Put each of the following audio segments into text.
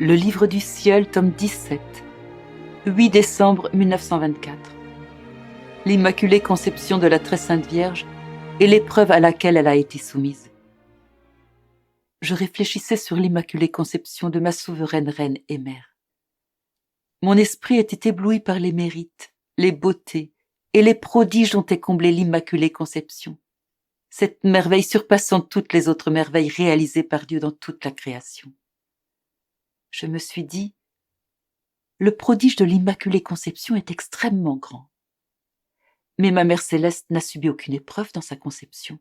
Le Livre du Ciel, tome 17, 8 décembre 1924. L'Immaculée Conception de la Très Sainte Vierge et l'épreuve à laquelle elle a été soumise. Je réfléchissais sur l'Immaculée Conception de ma souveraine reine et mère. Mon esprit était ébloui par les mérites, les beautés et les prodiges dont est comblée l'Immaculée Conception, cette merveille surpassant toutes les autres merveilles réalisées par Dieu dans toute la création. Je me suis dit, le prodige de l'Immaculée Conception est extrêmement grand. Mais ma mère céleste n'a subi aucune épreuve dans sa conception.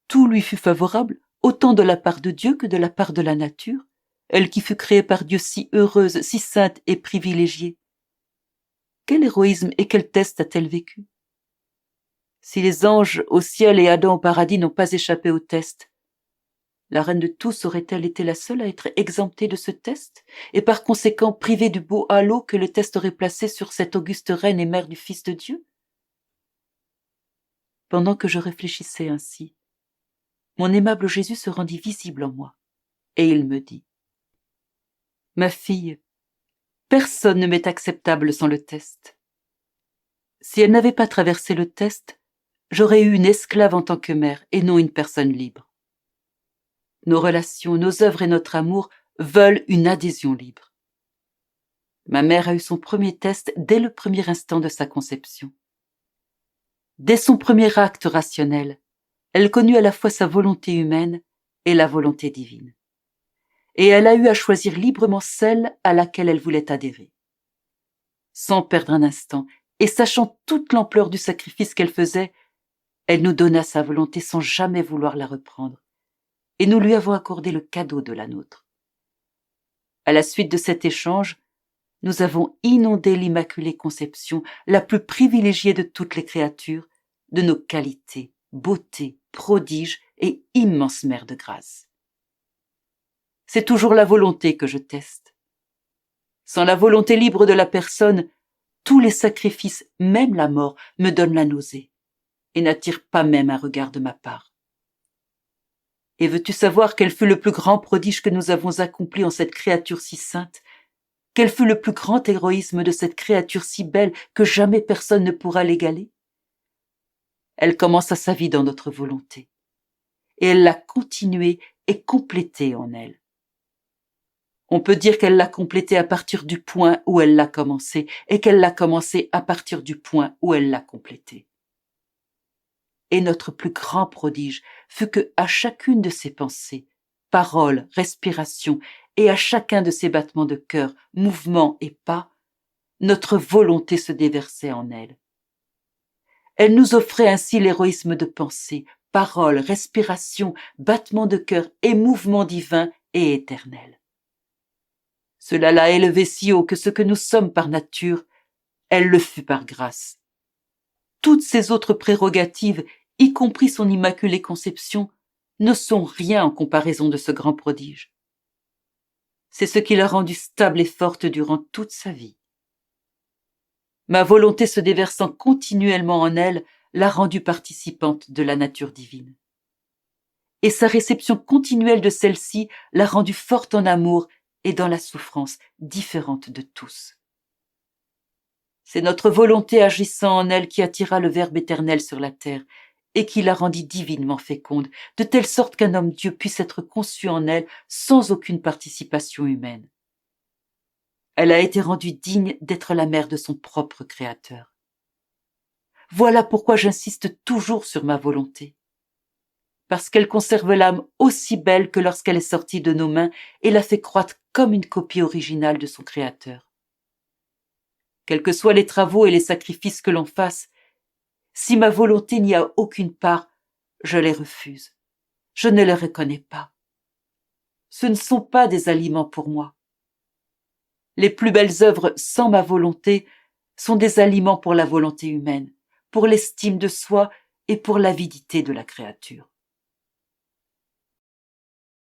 Tout lui fut favorable, autant de la part de Dieu que de la part de la nature, elle qui fut créée par Dieu si heureuse, si sainte et privilégiée. Quel héroïsme et quel test a-t-elle vécu? Si les anges au ciel et Adam au paradis n'ont pas échappé au test, la reine de tous aurait-elle été la seule à être exemptée de ce test, et par conséquent privée du beau halo que le test aurait placé sur cette auguste reine et mère du Fils de Dieu? Pendant que je réfléchissais ainsi, mon aimable Jésus se rendit visible en moi, et il me dit, « Ma fille, personne ne m'est acceptable sans le test. Si elle n'avait pas traversé le test, j'aurais eu une esclave en tant que mère et non une personne libre. Nos relations, nos œuvres et notre amour veulent une adhésion libre. Ma mère a eu son premier test dès le premier instant de sa conception. Dès son premier acte rationnel, elle connut à la fois sa volonté humaine et la volonté divine. Et elle a eu à choisir librement celle à laquelle elle voulait adhérer. Sans perdre un instant, et sachant toute l'ampleur du sacrifice qu'elle faisait, elle nous donna sa volonté sans jamais vouloir la reprendre, et nous lui avons accordé le cadeau de la nôtre. À la suite de cet échange, nous avons inondé l'Immaculée Conception, la plus privilégiée de toutes les créatures, de nos qualités, beautés, prodiges et immenses mères de grâce. C'est toujours la volonté que je teste. Sans la volonté libre de la personne, tous les sacrifices, même la mort, me donnent la nausée et n'attirent pas même un regard de ma part. Et veux-tu savoir quel fut le plus grand prodige que nous avons accompli en cette créature si sainte? Quel fut le plus grand héroïsme de cette créature si belle que jamais personne ne pourra l'égaler? Elle commença sa vie dans notre volonté, et elle l'a continuée et complétée en elle. On peut dire qu'elle l'a complétée à partir du point où elle l'a commencée, et qu'elle l'a commencée à partir du point où elle l'a complétée. Et notre plus grand prodige fut que, à chacune de ses pensées, paroles, respirations, et à chacun de ses battements de cœur, mouvements et pas, notre volonté se déversait en elle. Elle nous offrait ainsi l'héroïsme de pensée, paroles, respirations, battements de cœur et mouvements divins et éternels. Cela l'a élevée si haut que ce que nous sommes par nature, elle le fut par grâce. Toutes ses autres prérogatives, y compris son immaculée conception, ne sont rien en comparaison de ce grand prodige. C'est ce qui l'a rendue stable et forte durant toute sa vie. Ma volonté se déversant continuellement en elle l'a rendue participante de la nature divine. Et sa réception continuelle de celle-ci l'a rendue forte en amour et dans la souffrance, différente de tous. C'est notre volonté agissant en elle qui attira le Verbe éternel sur la terre et qui la rendit divinement féconde, de telle sorte qu'un homme-Dieu puisse être conçu en elle sans aucune participation humaine. Elle a été rendue digne d'être la mère de son propre Créateur. Voilà pourquoi j'insiste toujours sur ma volonté. Parce qu'elle conserve l'âme aussi belle que lorsqu'elle est sortie de nos mains et la fait croître comme une copie originale de son Créateur. Quels que soient les travaux et les sacrifices que l'on fasse, si ma volonté n'y a aucune part, je les refuse. Je ne les reconnais pas. Ce ne sont pas des aliments pour moi. Les plus belles œuvres sans ma volonté sont des aliments pour la volonté humaine, pour l'estime de soi et pour l'avidité de la créature.